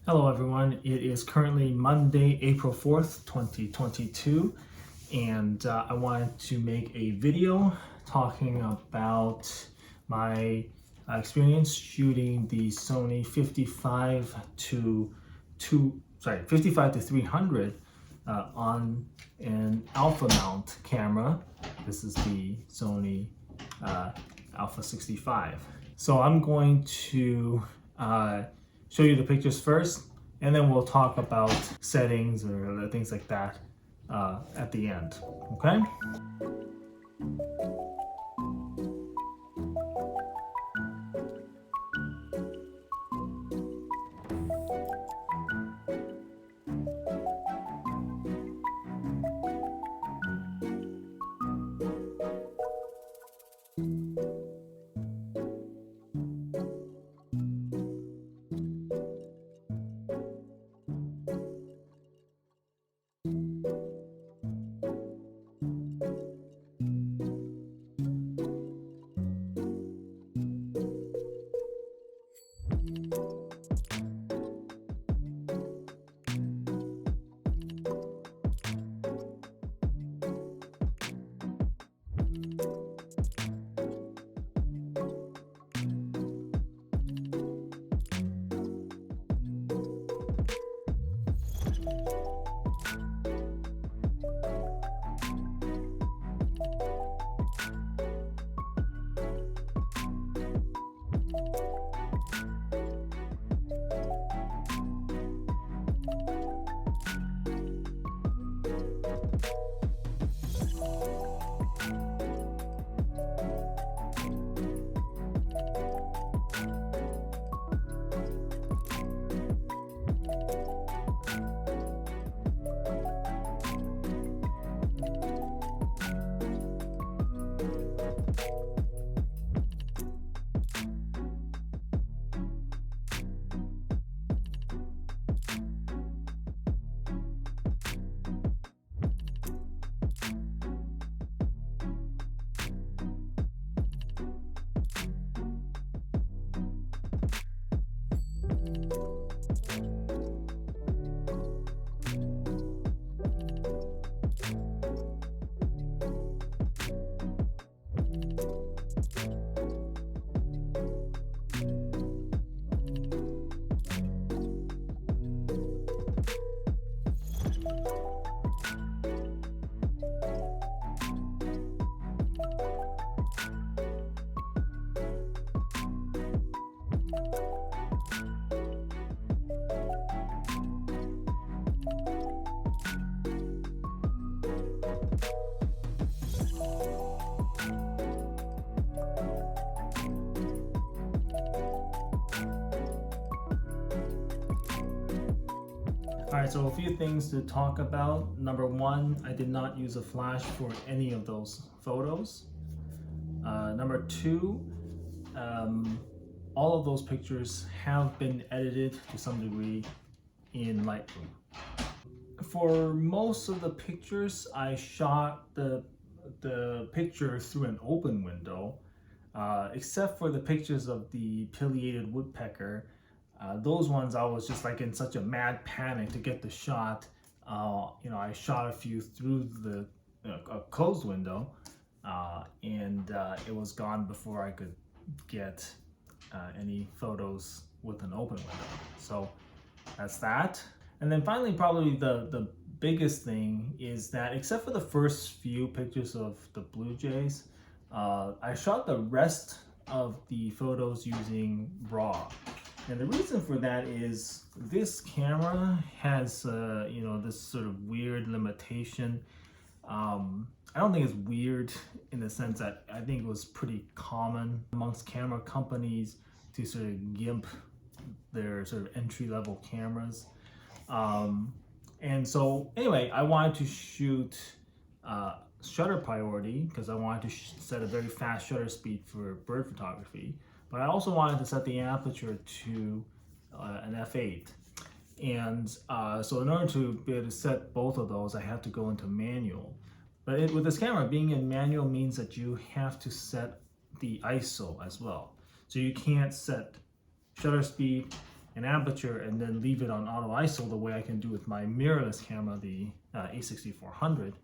Hello everyone, it is currently Monday, April 4th, 2022, and I wanted to make a video talking about my experience shooting the Sony 55 to 300 on an alpha mount camera. This is the Sony a65. So I'm going to show you the pictures first, and then we'll talk about settings or things like that at the end, okay? Alright, so a few things to talk about. Number one, I did not use a flash for any of those photos. Number two, all of those pictures have been edited to some degree in Lightroom. For most of the pictures, I shot the picture through an open window, except for the pictures of the pileated woodpecker. Those ones I was just like in such a mad panic to get the shot. I shot a few through the a closed window, and it was gone before I could get any photos with an open window. So that's that. And then finally, probably the biggest thing is that except for the first few pictures of the Blue Jays, I shot the rest of the photos using RAW. And the reason for that is this camera has, this sort of weird limitation. I don't think it's weird in the sense that I think it was pretty common amongst camera companies to sort of gimp their sort of entry-level cameras. And so anyway, I wanted to shoot shutter priority because I wanted to set a very fast shutter speed for bird photography. But I also wanted to set the aperture to an f8. And so in order to be able to set both of those, I had to go into manual. But with this camera, being in manual means that you have to set the ISO as well. So you can't set shutter speed an aperture and then leave it on auto ISO the way I can do with my mirrorless camera, the a6400,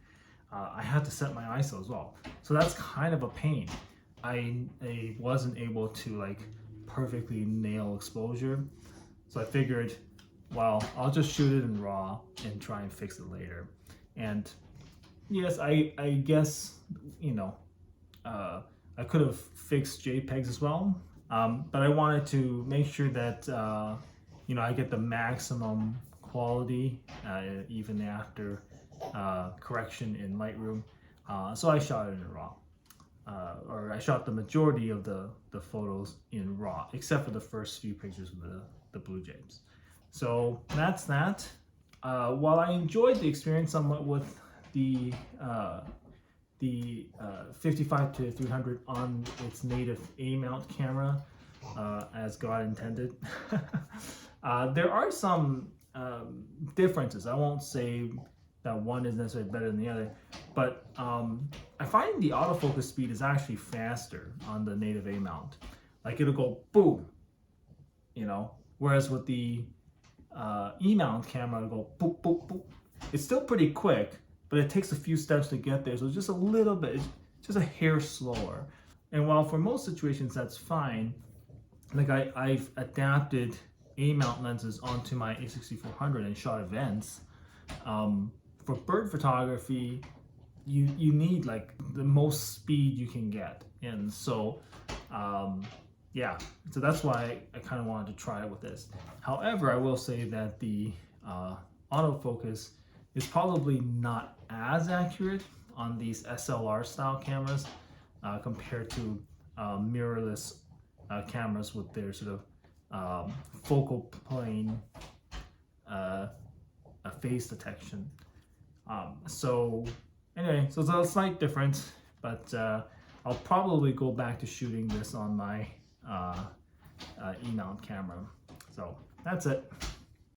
I had to set my ISO as well. So that's kind of a pain. I wasn't able to like perfectly nail exposure. So I figured, well, I'll just shoot it in RAW and try and fix it later. And yes, I guess, you know, I could have fixed JPEGs as well, but I wanted to make sure that, you know, I get the maximum quality even after correction in Lightroom. So I shot it in RAW. Or I shot the majority of the photos in RAW, except for the first few pictures of the Blue Jays. So that's that. While I enjoyed the experience somewhat with the 55-300 on its native A-mount camera, as God intended, there are some differences. I won't say that one is necessarily better than the other, but I find the autofocus speed is actually faster on the native A-mount. Like it'll go boom, you know, whereas with the E-mount camera, it'll go boop, boop, boop. It's still pretty quick, but it takes a few steps to get there, so it's just a little bit, it's just a hair slower. And while for most situations that's fine, like I've adapted A-mount lenses onto my a6400 and shot events. For bird photography, you need like the most speed you can get, and so yeah, so that's why I kind of wanted to try it with this. However, I will say that the autofocus is probably not as accurate on these SLR style cameras compared to mirrorless cameras with their sort of focal plane phase detection. So anyway, so it's a slight difference, but I'll probably go back to shooting this on my E-mount camera. So that's it.